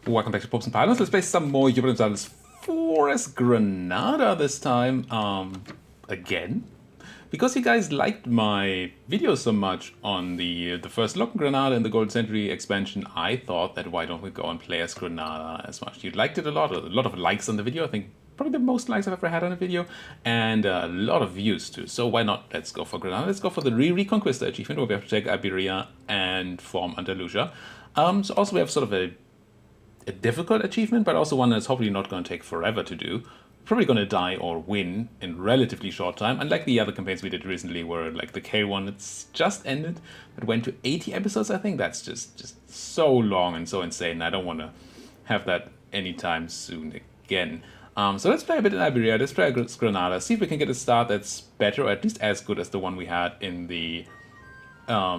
Welcome back to Popes and Pylons. Let's play some more Europa Universalis IV as Granada this time. Again. Because you guys liked my video so much on the first look in Granada in the Golden Century expansion, I thought that why don't we go and play as Granada as much. You liked it a lot of likes on the video. I think probably the most likes I've ever had on a video, and a lot of views too. So why not? Let's go for Granada. Let's go for the Re-Reconquista achievement, where we have to take Iberia and form Andalusia. So also we have sort of a difficult achievement, but also one that's hopefully not going to take forever to do. Probably going to die or win in relatively short time, unlike the other campaigns we did recently, where like the K one, it's just ended. It went to 80 episodes, I think. That's just so long and so insane. I don't want to have that anytime soon again. So let's play a bit in Iberia. Let's play against Granada. See if we can get a start that's better, or at least as good as the one we had in the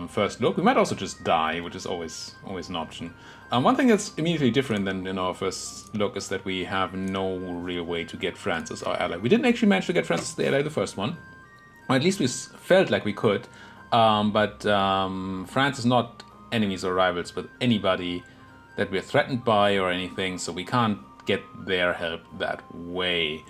first look. We might also just die, which is always an option. One thing that's immediately different than in our first look is that we have no real way to get France as our ally. We didn't actually manage to get France as the ally the first one, or at least we felt like we could. But France is not enemies or rivals with anybody that we're threatened by or anything, so we can't get their help that way,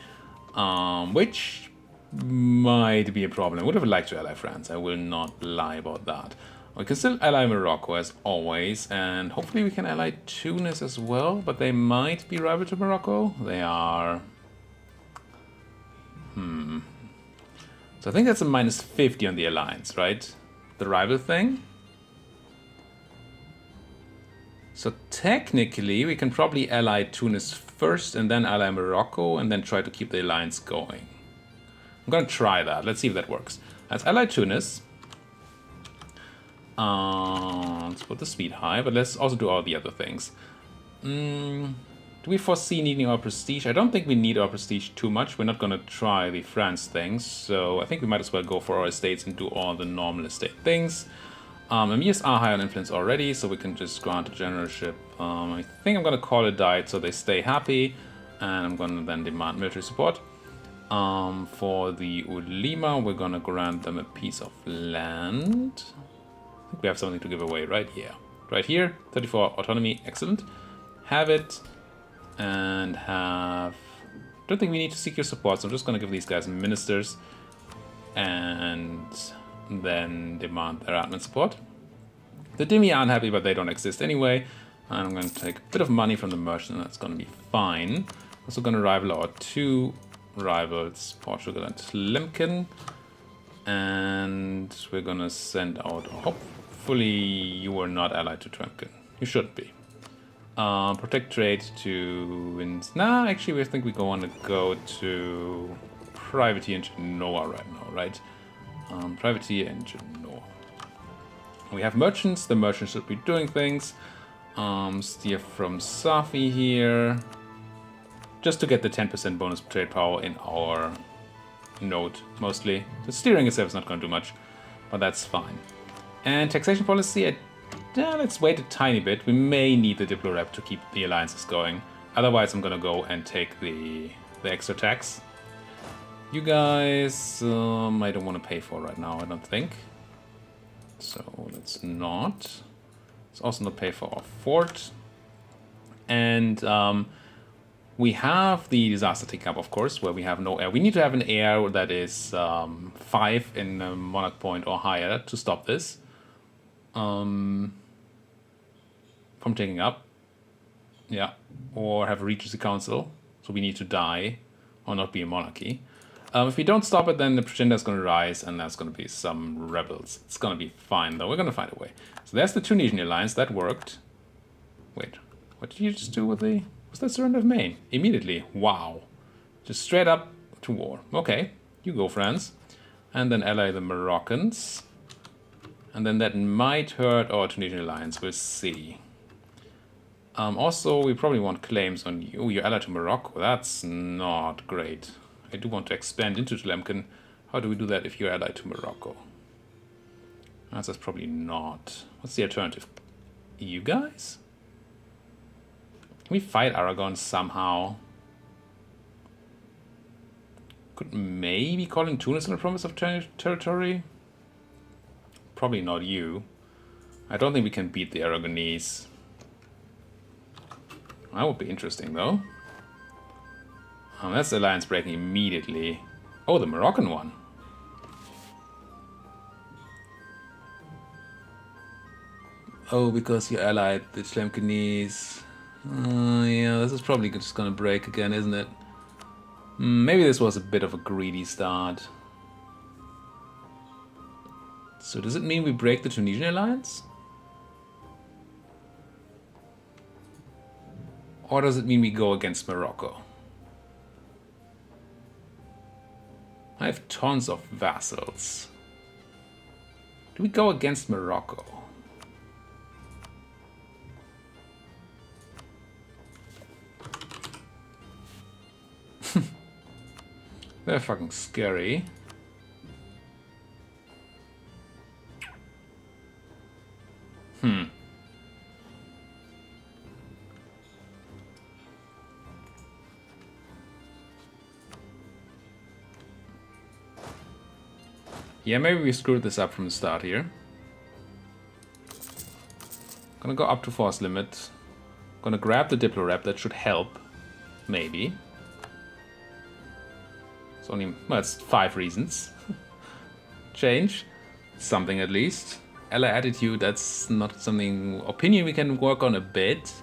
which might be a problem. I would have liked to ally France, I will not lie about that. We can still ally Morocco as always, and hopefully we can ally Tunis as well, but they might be rival to Morocco. They are... So I think that's a minus 50 on the alliance, right? The rival thing. So technically we can probably ally Tunis first and then ally Morocco and then try to keep the alliance going. I'm gonna try that. Let's see if that works. Let's ally Tunis. Let's put the speed high, but let's also do all the other things. Do we foresee needing our prestige? I don't think we need our prestige too much. We're not going to try the France things, so I think we might as well go for our estates and do all the normal estate things. Emirs are high on influence already, so we can just grant a generalship. I think I'm going to call it died so they stay happy, and I'm going to then demand military support. For the Ulema, we're going to grant them a piece of land. I think we have something to give away, right? Yeah. Right here, 34 autonomy, excellent. Have it, and have... Don't think we need to seek your support, so I'm just going to give these guys ministers, and then demand their admin support. The Demi are unhappy, but they don't exist anyway, and I'm going to take a bit of money from the merchant, and that's going to be fine. Also going to rival our two rivals, Portugal and Tlemcen. And we're gonna send out, hopefully you are not allied to Tlemcen. You should be. Protect trade to... Nah, actually I think we want to go to Privateer and Genoa right now, right? Privateer and Genoa. We have merchants, the merchants should be doing things. Steer from Safi here. Just to get the 10% bonus trade power in our node, mostly. The steering itself is not going to do much, but that's fine. And taxation policy, let's wait a tiny bit. We may need the Diplo rep to keep the alliances going. Otherwise, I'm going to go and take the extra tax. You guys, I don't want to pay for right now, I don't think. So let's not. Let's also not pay for our fort. And we have the disaster take up, of course, where we have no air. We need to have an air that is 5 in monarch point or higher to stop this from taking up. Yeah, or have a Regency Council, so we need to die or not be a monarchy. If we don't stop it, then the Progenda is going to rise, and there's going to be some rebels. It's going to be fine, though. We're going to find a way. So there's the Tunisian alliance. That worked. Wait, what did you just do with the... Was that surrender of Maine? Immediately. Wow. Just straight up to war. Okay, you go, France. And then ally the Moroccans. And then that might hurt our Tunisian alliance. We'll see. Also, we probably want claims on you. You're allied to Morocco. That's not great. I do want to expand into Tlemcen. How do we do that if you're allied to Morocco? That's probably not. What's the alternative? You guys? Can we fight Aragon somehow? Could maybe call in Tunis on a promise of territory? Probably not you. I don't think we can beat the Aragonese. That would be interesting, though. That's alliance breaking immediately. Oh, the Moroccan one. Oh, because you allied the Tlemcenese. Yeah, this is probably just gonna break again, isn't it? Maybe this was a bit of a greedy start. So does it mean we break the Tunisian alliance? Or does it mean we go against Morocco? I have tons of vassals. Do we go against Morocco? They're fucking scary. Yeah, maybe we screwed this up from the start here. Gonna go up to force limit. Gonna grab the Diplo Rep, that should help. Maybe. It's only, well, it's 5 reasons. Change. Something at least. Ally attitude, that's not something... Opinion we can work on a bit.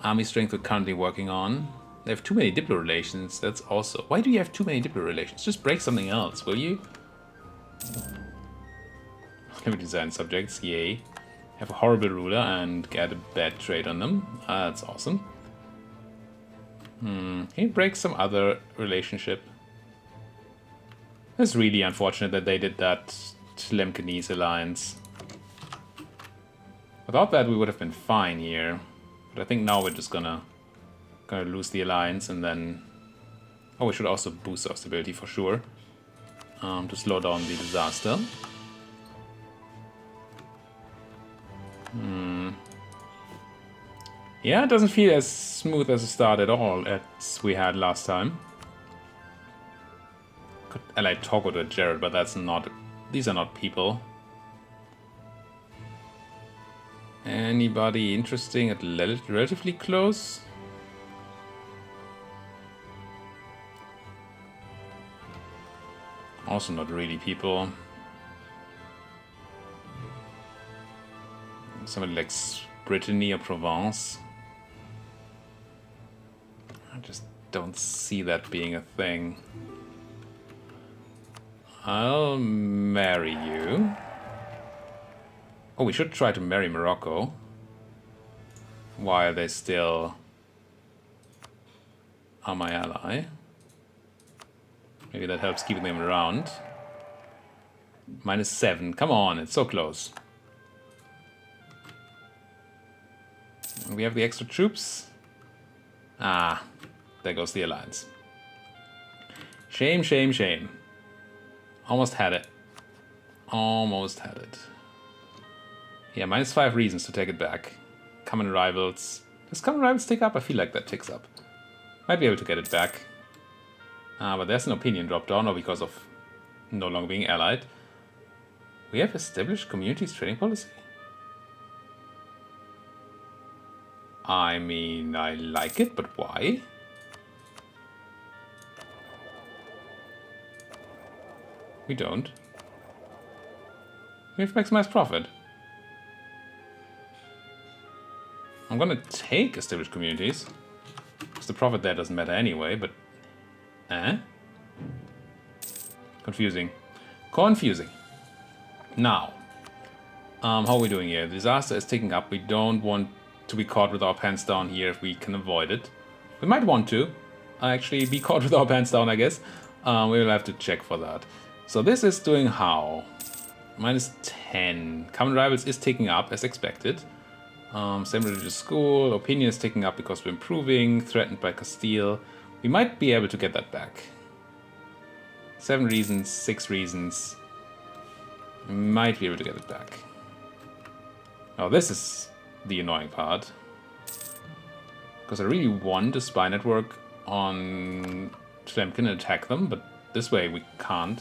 Army strength we're currently working on. They have too many Diplo relations, that's also... Why do you have too many Diplo relations? Just break something else, will you? Let me design subjects, yay. Have a horrible ruler and get a bad trade on them. That's awesome. Can you break some other relationship? It's really unfortunate that they did that Tlemcenese alliance. Without that we would have been fine here. But I think now we're just gonna lose the alliance and then... Oh, we should also boost our stability for sure. To slow down the disaster. Yeah, it doesn't feel as smooth as a start at all as we had last time. Could ally Togo to Jared, but that's not... These are not people. Anybody interesting at relatively close? Also not really people. Somebody like Brittany or Provence. I just don't see that being a thing. I'll marry you. Oh, we should try to marry Morocco. While they still are my ally. Maybe that helps keeping them around. -7. Come on, it's so close. And we have the extra troops. Ah, there goes the alliance. Shame, shame, shame. Almost had it. Almost had it. Yeah, -5 reasons to take it back. Common rivals. Does common rivals tick up? I feel like that ticks up. Might be able to get it back. But there's an opinion drop down, or because of no longer being allied. We have established communities trading policy. I mean, I like it, but why? We don't. We have maximized profit. I'm gonna take established communities. Because the profit there doesn't matter anyway, but... Confusing. Confusing. Now. How are we doing here? The disaster is ticking up. We don't want to be caught with our pants down here if we can avoid it. We might want to actually be caught with our pants down, I guess. We will have to check for that. So this is doing how? -10. Common rivals is ticking up as expected. Same religious school. Opinion is ticking up because we're improving. Threatened by Castile. We might be able to get that back. 7 reasons, 6 reasons. We might be able to get it back. Oh, this is the annoying part. Because I really want a spy network on Tlemcen and attack them, but this way we can't.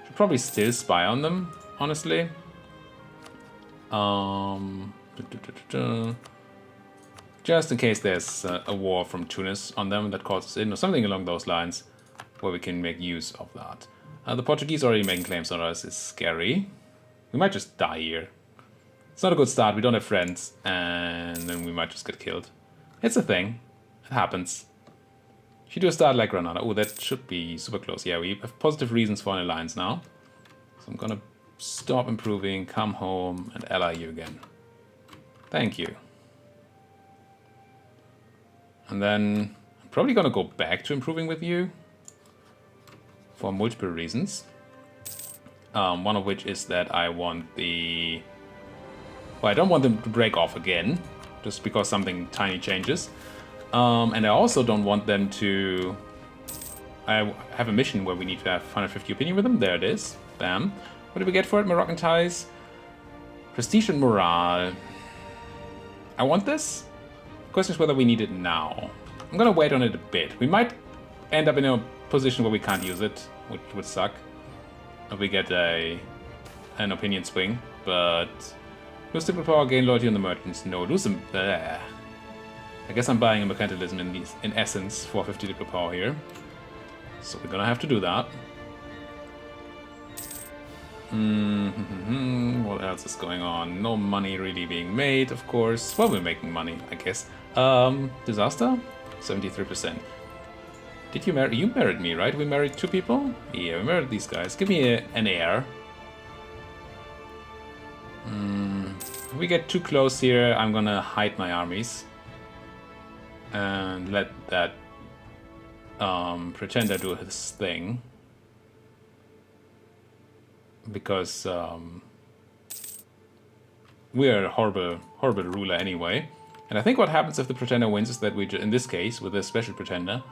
Should probably still spy on them, honestly. Just in case there's a war from Tunis on them that calls us in, or something along those lines, where we can make use of that. The Portuguese already making claims on us is scary. We might just die here. It's not a good start, we don't have friends, and then we might just get killed. It's a thing. It happens. If you do a start like Granada, oh, that should be super close. Yeah, we have positive reasons for an alliance now. So I'm gonna stop improving, come home, and ally you again. Thank you. And then I'm probably gonna go back to improving with you for multiple reasons. One of which is that I want the... Well, I don't want them to break off again, just because something tiny changes. And I also don't want them to... I have a mission where we need to have 150 opinion with them. There it is. Bam. What do we get for it? Moroccan ties. Prestige and morale. I want this. The question is whether we need it now. I'm gonna wait on it a bit. We might end up in a position where we can't use it, which would suck. If we get an opinion swing, but... Lose typical power, gain loyalty on the merchants. No, lose them. Bleh. I guess I'm buying a mercantilism in essence for 50 typical power here. So we're gonna have to do that. What else is going on? No money really being made, of course. Well, we're making money, I guess. Disaster? 73%. Did you marry? You married me, right? We married 2 people? Yeah, we married these guys. Give me an heir. If we get too close here, I'm gonna hide my armies. And let that pretender do his thing. Because we're a horrible ruler anyway. And I think what happens if the pretender wins is that we, in this case, with this special pretender,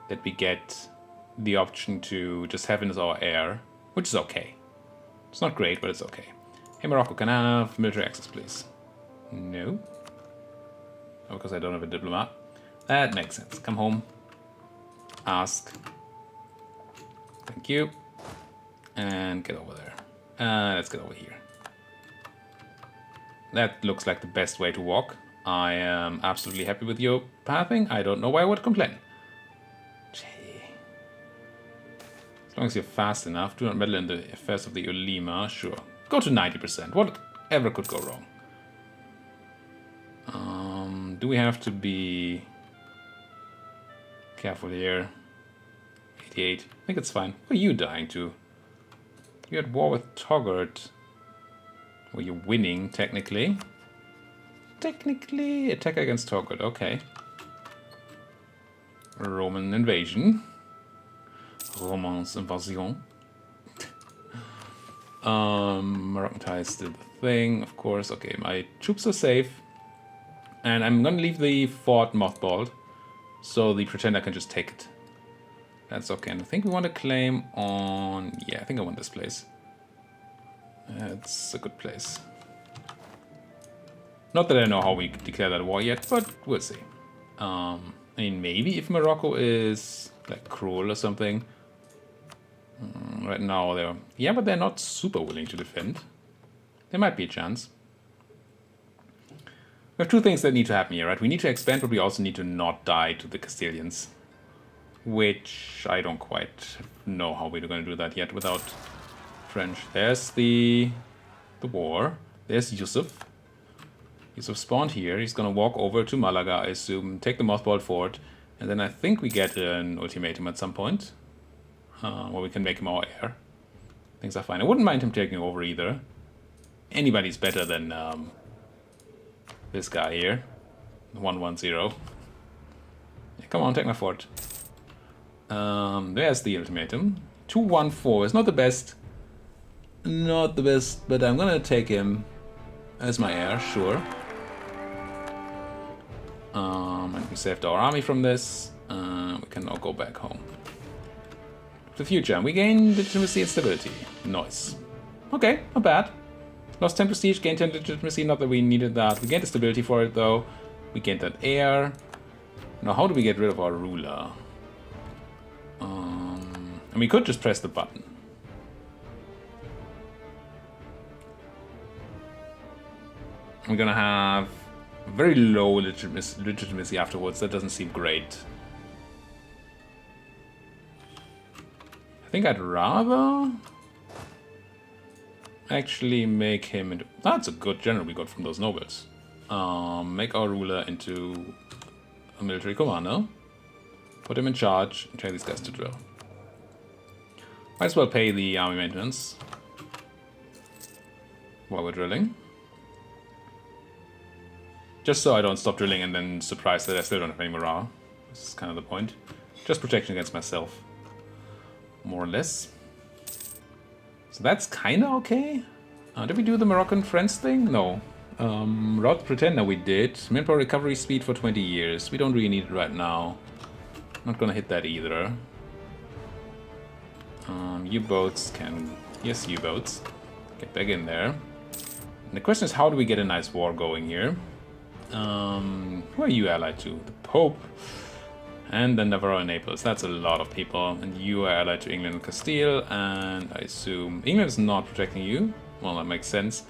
that we get the option to just have him as our heir, which is okay. It's not great, but it's okay. Hey Morocco, can I have military access, please? No. Oh, because I don't have a diplomat. That makes sense. Come home. Ask. Thank you. And get over there. Let's get over here. That looks like the best way to walk. I am absolutely happy with your pathing. I don't know why I would complain. Gee. As long as you're fast enough, do not meddle in the affairs of the Ulema, sure. Go to 90%. Whatever could go wrong? Do we have to be careful here? 88. I think it's fine. Who are you dying to? You're at war with Toggart. Well, you're winning, technically. Technically, attack against Toggart. Okay. Roman invasion. Romance invasion. Moroccan ties still the thing, of course. Okay, my troops are safe. And I'm gonna leave the fort mothballed, so the pretender can just take it. That's okay. And I think we want to claim on... Yeah, I think I want this place. It's a good place. Not that I know how we declare that war yet, but we'll see. I mean, maybe if Morocco is like cruel or something. Right now they're... Yeah, but they're not super willing to defend. There might be a chance. We have 2 things that need to happen here, right? We need to expand, but we also need to not die to the Castilians. Which I don't quite know how we're going to do that yet without French. There's the war. There's Yusuf. Yusuf spawned here. He's going to walk over to Malaga, I assume, take the mothballed fort, and then I think we get an ultimatum at some point. Where we can make him our heir. Things are fine. I wouldn't mind him taking over either. Anybody's better than this guy here. 110. Yeah, come on, take my fort. There's the ultimatum. 214 is not the best. Not the best, but I'm gonna take him as my heir, sure. And we saved our army from this. We can now go back home. The future. We gain legitimacy and stability. Nice. Okay, not bad. Lost 10 prestige, gained 10 legitimacy. Not that we needed that. We gained the stability for it though. We gained that heir. Now, how do we get rid of our ruler? And we could just press the button. We're gonna have Very low legitimacy afterwards. That doesn't seem great. I think I'd rather actually make him into... That's a good general we got from those nobles. Make our ruler into a military commander. Put him in charge and train these guys to drill. Might as well pay the army maintenance while we're drilling. Just so I don't stop drilling and then surprised that I still don't have any morale. This is kind of the point. Just protection against myself. More or less. So that's kind of okay. Did we do the Moroccan friends thing? No. Route Pretender we did. Manpower recovery speed for 20 years. We don't really need it right now. Not gonna hit that either. U-boats can... Yes, U-boats. Get back in there. And the question is, how do we get a nice war going here? Who are you allied to? The Pope. And then Navarro and Naples. That's a lot of people. And you are allied to England and Castile. And I assume England is not protecting you. Well, that makes sense.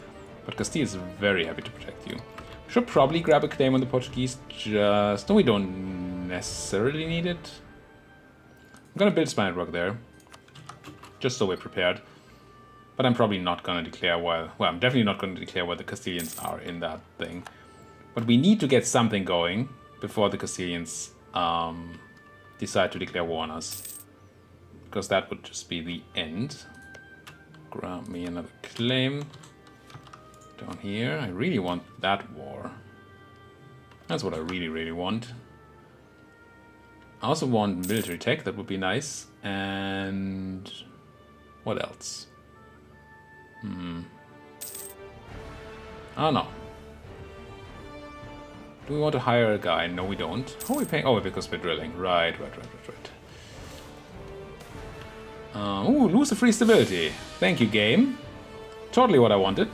But Castile is very happy to protect you. Should probably grab a claim on the Portuguese. Just... No, we don't necessarily need it. I'm gonna build spy network there. Just so we're prepared. But I'm probably not gonna declare while... Well, I'm definitely not gonna declare where the Castilians are in that thing. But we need to get something going before the Castilians decide to declare war on us. Because that would just be the end. Grab me another claim. Down here. I really want that war. That's what I really, really want. I also want military tech. That would be nice. And... what else? I don't know. Do we want to hire a guy? No, we don't. How are we paying? Oh, because we're drilling. Right. Ooh, lose the free stability. Thank you, game. Totally what I wanted.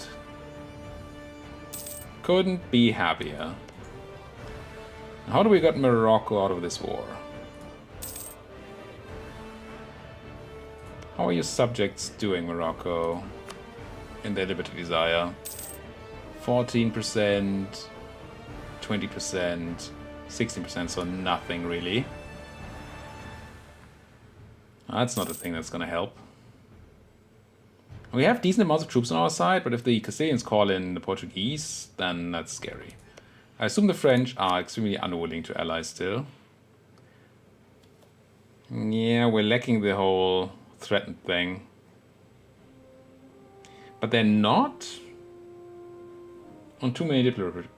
Couldn't be happier. How do we get Morocco out of this war? How are your subjects doing, Morocco? In their liberty desire? 14%, 20%, 16%, so nothing really. That's not a thing that's gonna help. We have decent amounts of troops on our side, but if the Castilians call in the Portuguese, then that's scary. I assume the French are extremely unwilling to ally still. Yeah, we're lacking the whole threatened thing. But they're not on too many diplomatic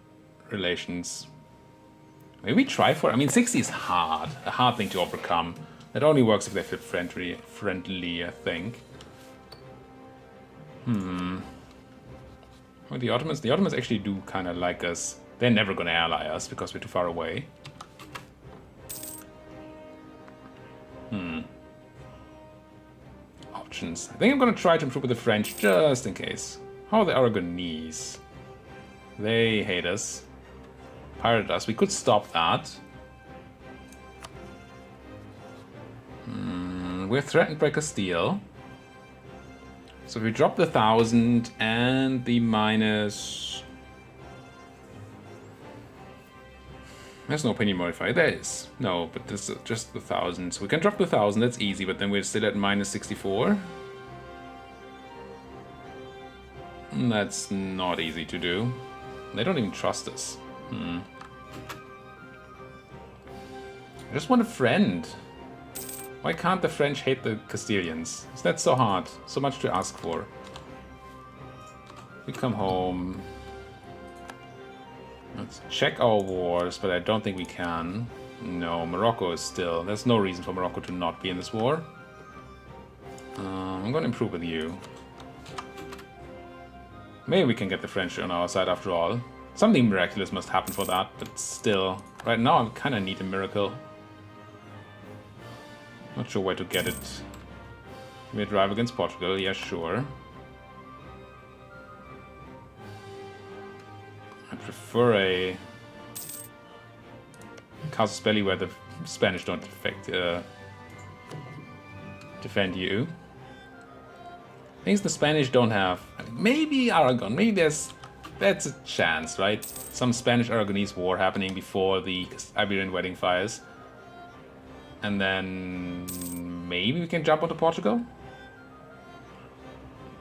relations. Maybe try for it. I mean, 60 is hard. A hard thing to overcome. That only works if they feel friendly, I think. Well, the Ottomans actually do kind of like us. They're never going to ally us because we're too far away. Options. I think I'm going to try to improve with the French just in case. How are the Aragonese? They hate us. Pirated us. We could stop that. We're threatened by Castile. So if we drop the 1,000 and the minus... There's no opinion modifier. There is. No, but this is just the 1,000. So we can drop the 1,000. That's easy, but then we're still at minus 64. That's not easy to do. They don't even trust us. I just want a friend. Why can't the French hate the Castilians? Is that so hard? So much to ask for. We come home. Let's check our wars, but I don't think we can. No, Morocco is still... There's no reason for Morocco to not be in this war. I'm going to improve with you. Maybe we can get the French on our side after all. Something miraculous must happen for that, but still. Right now I kind of need a miracle. Not sure where to get it. Can we drive against Portugal? Yeah, sure. I prefer a casus belli where the Spanish don't defend you. Things the Spanish don't have. Maybe Aragon. Maybe there's that's a chance, right? Some Spanish-Aragonese war happening before the Iberian wedding fires. And then maybe we can jump onto Portugal?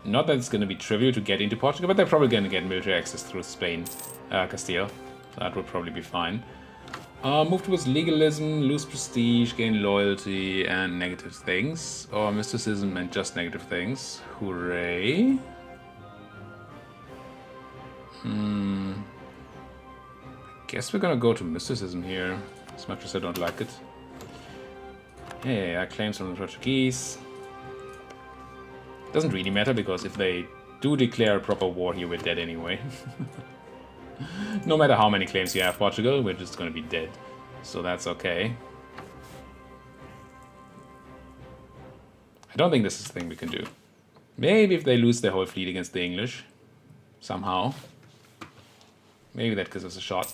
Not that it's going to be trivial to get into Portugal, but they're probably going to get military access through Spain, Castile. That would probably be fine. Move towards legalism, lose prestige, gain loyalty, and negative things. Or mysticism and just negative things. Hooray. I guess we're gonna go to mysticism here, as much as I don't like it. Hey, I claims from the Portuguese. Doesn't really matter, because if they do declare a proper war here, we're dead anyway. No matter how many claims you have, Portugal, we're just gonna be dead. So that's okay. I don't think this is a thing we can do. Maybe if they lose their whole fleet against the English, somehow. Maybe that gives us a shot.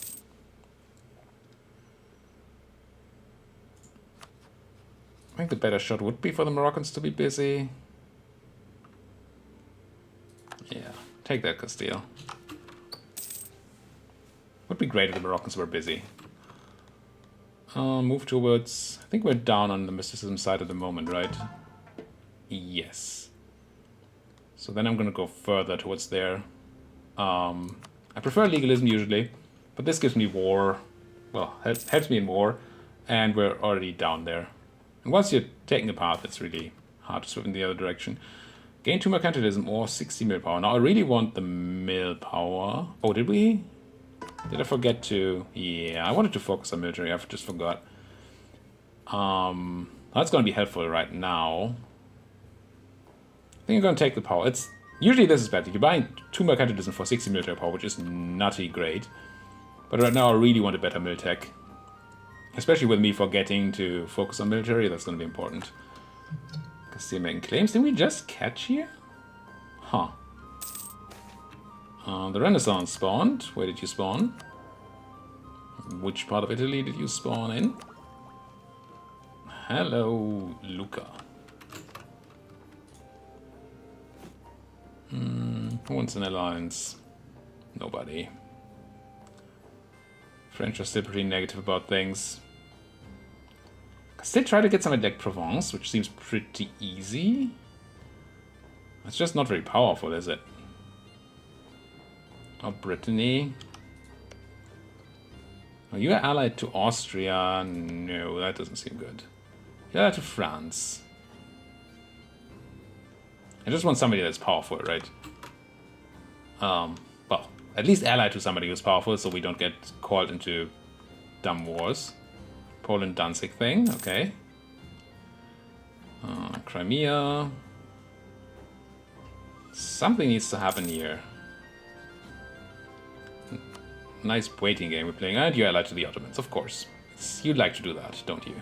I think the better shot would be for the Moroccans to be busy. Yeah, take that, Castile. Would be great if the Moroccans were busy. Move towards... I think we're down on the mysticism side at the moment, right? Yes. So then I'm gonna go further towards there. I prefer legalism usually, but this gives me war. Well, helps me in war, and we're already down there. And once you're taking a path, it's really hard to swim in the other direction. Gain 2 mercantilism or 60 mil power. Now I really want the mil power. Oh, did we? Did I forget to? Yeah, I wanted to focus on military. I just forgot. That's going to be helpful right now. I think I'm going to take the power. It's usually this is bad. You're buying 2 mercantilism for 60 military power, which is nutty great. But right now I really want a better miltech. Especially with me forgetting to focus on military, that's going to be important. Castile making claims. Did we just catch here? Huh. The Renaissance spawned. Where did you spawn? Which part of Italy did you spawn in? Hello, Luca. Who wants an alliance? Nobody. French are still pretty negative about things. Still try to get some at Provence, which seems pretty easy. It's just not very powerful, is it? Or Brittany. Oh, you are allied to Austria. No, that doesn't seem good. You're allied to France. I just want somebody that's powerful, right? Well, at least allied to somebody who's powerful so we don't get called into dumb wars. Poland Danzig thing, okay. Crimea. Something needs to happen here. Nice waiting game we're playing. And you're allied to the Ottomans, of course. You'd like to do that, don't you?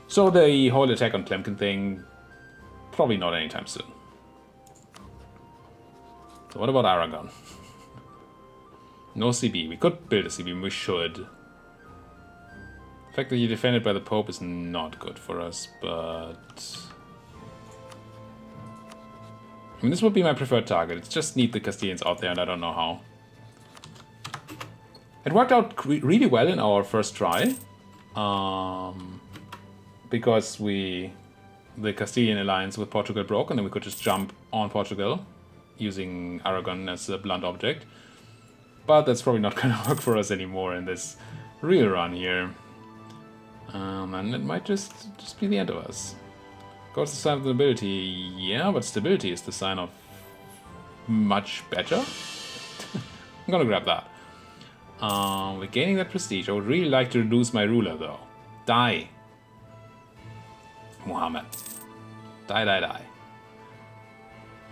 So the whole attack on Tlemcen thing, probably not anytime soon. So what about Aragon? No CB. We could build a CB, we should. The fact that you're defended by the Pope is not good for us, but... I mean, this would be my preferred target. It's just need the Castilians out there, and I don't know how. It worked out really well in our first try. Because the Castilian alliance with Portugal broke, and then we could just jump on Portugal using Aragon as a blunt object. But that's probably not going to work for us anymore in this real run here. And it might just be the end of us. Of course, the sign of nobility, yeah, but stability is the sign of much better. I'm gonna grab that. We're gaining that prestige. I would really like to lose my ruler, though. Die. Muhammad. Die, die, die.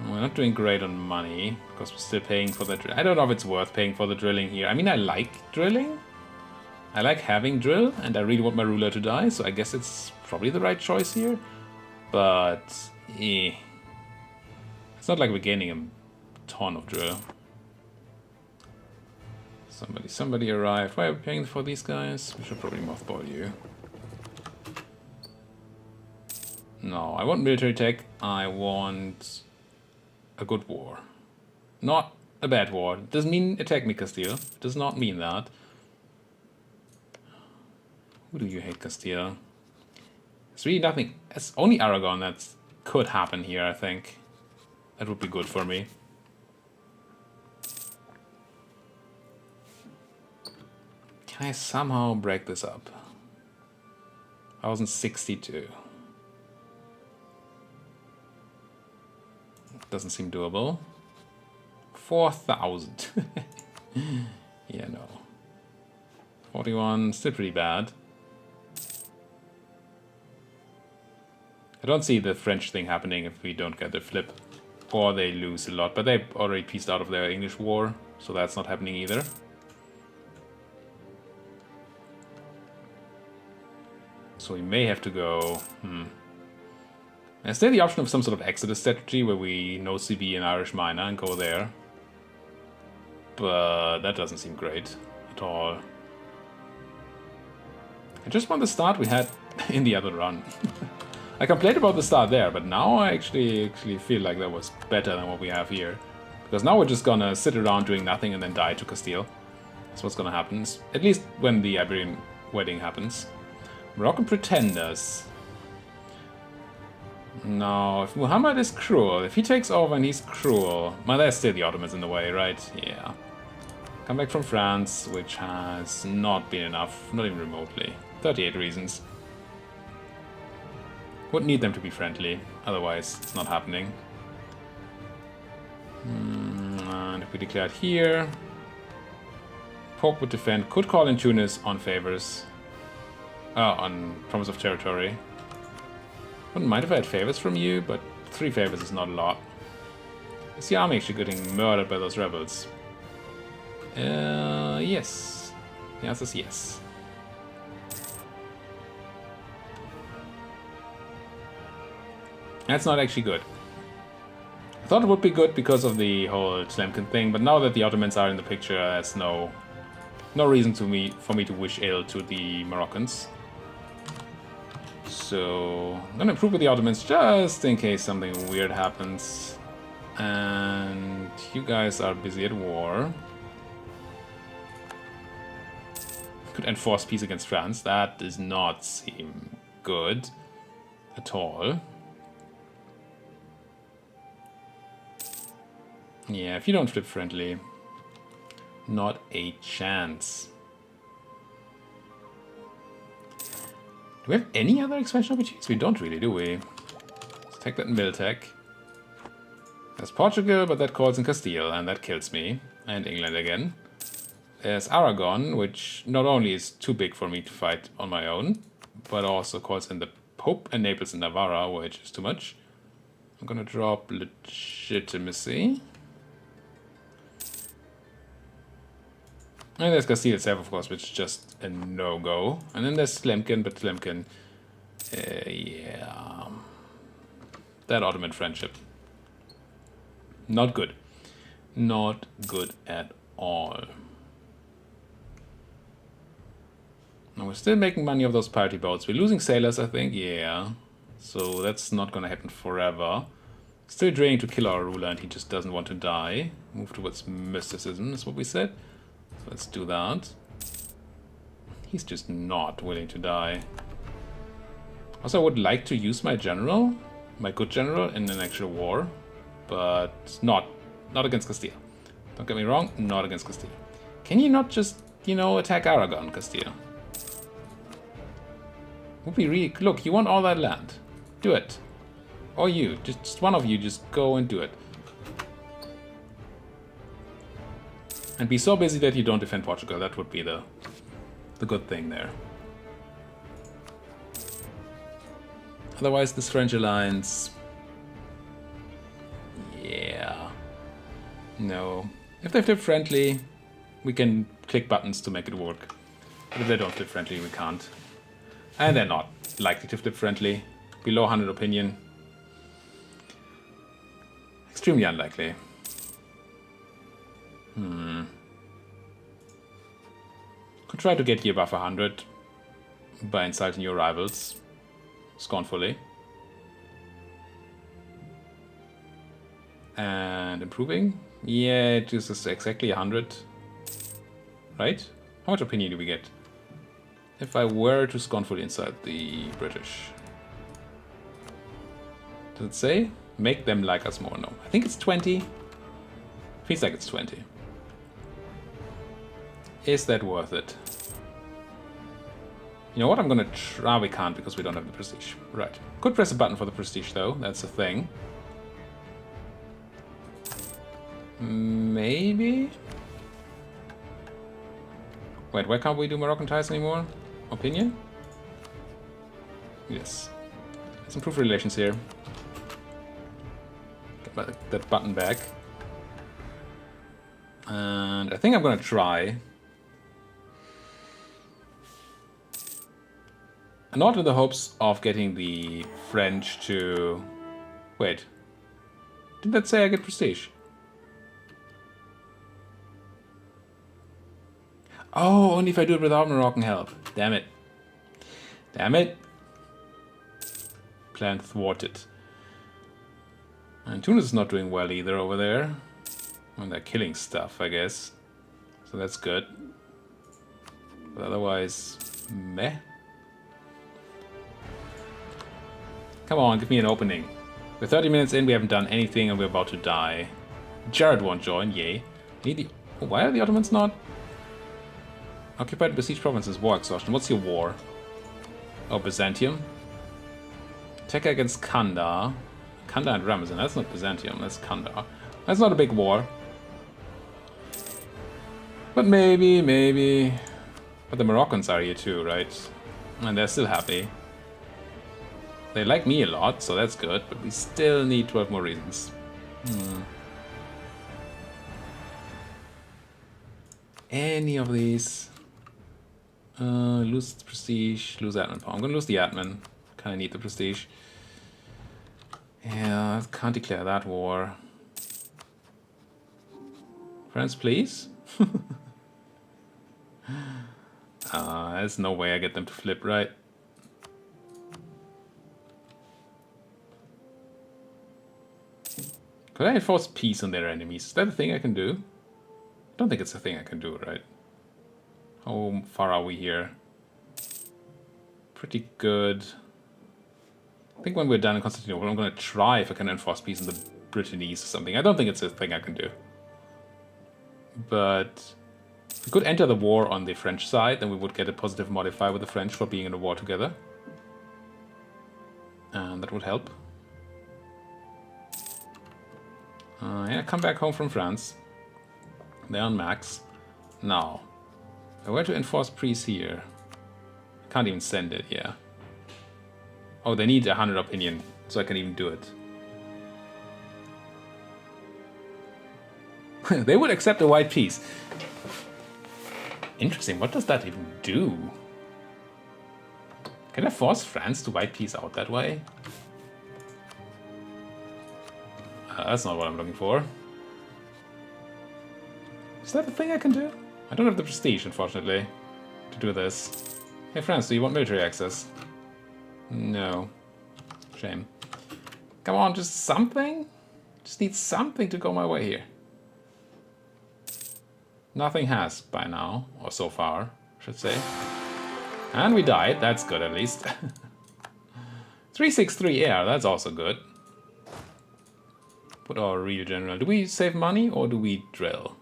We're not doing great on money, because we're still paying for the drill. I don't know if it's worth paying for the drilling here. I mean, I like drilling. I like having drill, and I really want my ruler to die, so I guess it's probably the right choice here. But, it's not like we're gaining a ton of drill. Somebody arrived. Why are we paying for these guys? We should probably mothball you. No, I want military tech. I want a good war. Not a bad war. It doesn't mean attack me, Castile. It does not mean that. Who do you hate, Castile? It's really nothing. It's only Aragon that could happen here, I think. That would be good for me. Can I somehow break this up? 1062. Doesn't seem doable. 4,000. Yeah, no. 41, still pretty bad. I don't see the French thing happening if we don't get the flip. Or they lose a lot, but they've already pieced out of their English war, so that's not happening either. So we may have to go... Is there the option of some sort of Exodus strategy where we no CB in Irish Minor and go there? But that doesn't seem great at all. I just want the start we had in the other run. I complained about the start there, but now I actually feel like that was better than what we have here. Because now we're just gonna sit around doing nothing and then die to Castile. That's what's gonna happen, at least when the Iberian wedding happens. Moroccan pretenders. No, if Muhammad is cruel, if he takes over and he's cruel... Well, there's still the Ottomans in the way, right? Yeah. Come back from France, which has not been enough, not even remotely. 38 reasons. Would need them to be friendly, otherwise it's not happening. And if we declared here... Pope would defend, could call in Tunis on favors. On promise of territory. Wouldn't mind if I had favors from you, but 3 favors is not a lot. Is the army actually getting murdered by those rebels? Yes. The answer is yes. That's not actually good. I thought it would be good because of the whole Tlemcen thing, but now that the Ottomans are in the picture, there's no reason for me to wish ill to the Moroccans. So I'm gonna improve with the Ottomans just in case something weird happens. And you guys are busy at war. Could enforce peace against France. That does not seem good at all. Yeah, if you don't flip friendly, not a chance. Do we have any other expansion opportunities? We don't really, do we? Let's take that in Miltech. There's Portugal, but that calls in Castile, and that kills me. And England again. There's Aragon, which not only is too big for me to fight on my own, but also calls in the Pope and Naples and Navarra, which is too much. I'm gonna drop legitimacy. And there's Castile itself, of course, which is just a no-go. And then there's Tlemcen, but Tlemcen... yeah... That Ottoman friendship. Not good. Not good at all. Now we're still making money off those party boats. We're losing sailors, I think. Yeah. So that's not gonna happen forever. Still draining to kill our ruler, and he just doesn't want to die. Move towards mysticism, is what we said. So let's do that. He's just not willing to die. Also, I would like to use my general, my good general, in an actual war, but not against Castile. Don't get me wrong, not against Castile. Can you not just, you know, attack Aragon, Castile? Would be really... Look, you want all that land. Do it. Or you. Just one of you, just go and do it. And be so busy that you don't defend Portugal. That would be the good thing there. Otherwise, this French alliance... Yeah. No. If they flip friendly, we can click buttons to make it work. But if they don't flip friendly, we can't. And they're not likely to flip friendly. Below 100 opinion. Extremely unlikely. Could try to get you above 100 by insulting your rivals scornfully. And improving. Yeah, it is exactly 100. Right? How much opinion do we get? If I were to scornfully insult the British. Does it say? Make them like us more. No. I think it's 20. Feels like it's 20. Is that worth it? You know what? I'm gonna try. We can't because we don't have the prestige. Right. Could press a button for the prestige though. That's a thing. Maybe? Wait, why can't we do Moroccan ties anymore? Opinion? Yes. Let's improve relations here. Get that button back. And I think I'm gonna try. Not in the hopes of getting the French to... Wait. Didn't that say I get prestige? Oh, only if I do it without Moroccan help. Damn it. Damn it. Plan thwarted. And Tunis is not doing well either over there. And they're killing stuff, I guess. So that's good. But otherwise, meh. Come on, give me an opening. We're 30 minutes in, we haven't done anything, and we're about to die. Jared won't join, yay. Need the... Oh, why are the Ottomans not... Occupied and besieged provinces, war exhaustion. What's your war? Oh, Byzantium. Attack against Kandar. Kandar and Ramazan. That's not Byzantium, that's Kandar. That's not a big war. But maybe. But the Moroccans are here too, right? And they're still happy. They like me a lot, so that's good. But we still need 12 more reasons. Any of these... lose prestige, lose admin power. I'm gonna lose the admin. Kinda need the prestige. Yeah, I can't declare that war. France, please? There's no way I get them to flip, right? Could I enforce peace on their enemies? Is that a thing I can do? I don't think it's a thing I can do, right? How far are we here? Pretty good. I think when we're done in Constantinople, I'm going to try if I can enforce peace in the Brittanyes or something. I don't think it's a thing I can do. But we could enter the war on the French side, then we would get a positive modifier with the French for being in a war together. And that would help. Yeah, come back home from France. They're on max. Now, if I were to enforce peace here, I can't even send it, yeah. Oh, they need 100 opinion, so I can even do it. They would accept a white peace. Interesting, what does that even do? Can I force France to white peace out that way? That's not what I'm looking for. Is that a thing I can do? I don't have the prestige, unfortunately, to do this. Hey, France, do you want military access? No. Shame. Come on, just something? Just need something to go my way here. Nothing has by now, or so far, I should say. And we died, that's good at least. 363 air, that's also good. Put our real general. Do we save money or do we drill?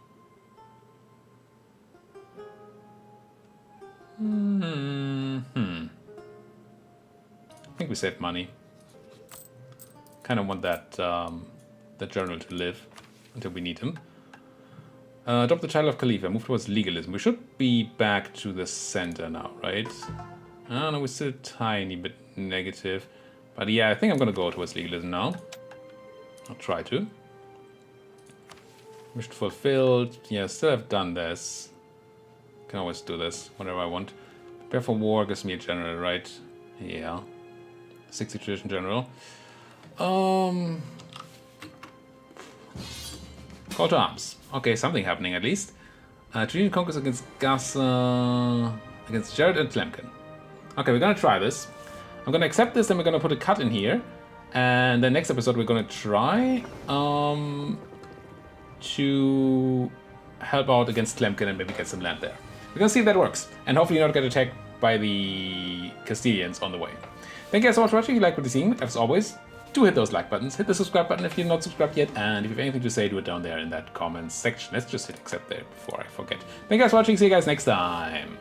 I think we save money. Kind of want that that general to live until we need him. Adopt the title of Khalifa. Move towards legalism. We should be back to the center now, right? I don't know, we're still a tiny bit negative. But yeah, I think I'm gonna go towards legalism now. I'll try to. Mission fulfilled. Yeah, still have done this. Can always do this, whatever I want. Prepare for war gives me a general, right? Yeah. 60 tradition general. Call to arms. Okay, something happening at least. Treaty conquest against Gaza, against Jared and Tlemcen. Okay, we're gonna try this. I'm gonna accept this, then we're gonna put a cut in here. And the next episode we're gonna try to help out against Tlemcen and maybe get some land there. We're gonna see if that works, and hopefully not get attacked by the Castilians on the way. Thank you guys so much for watching. If you like what you're seeing, as always, do hit those like buttons, hit the subscribe button if you're not subscribed yet, and if you have anything to say, do it down there in that comments section. Let's just hit accept there before I forget. Thank you guys for watching. See you guys next time.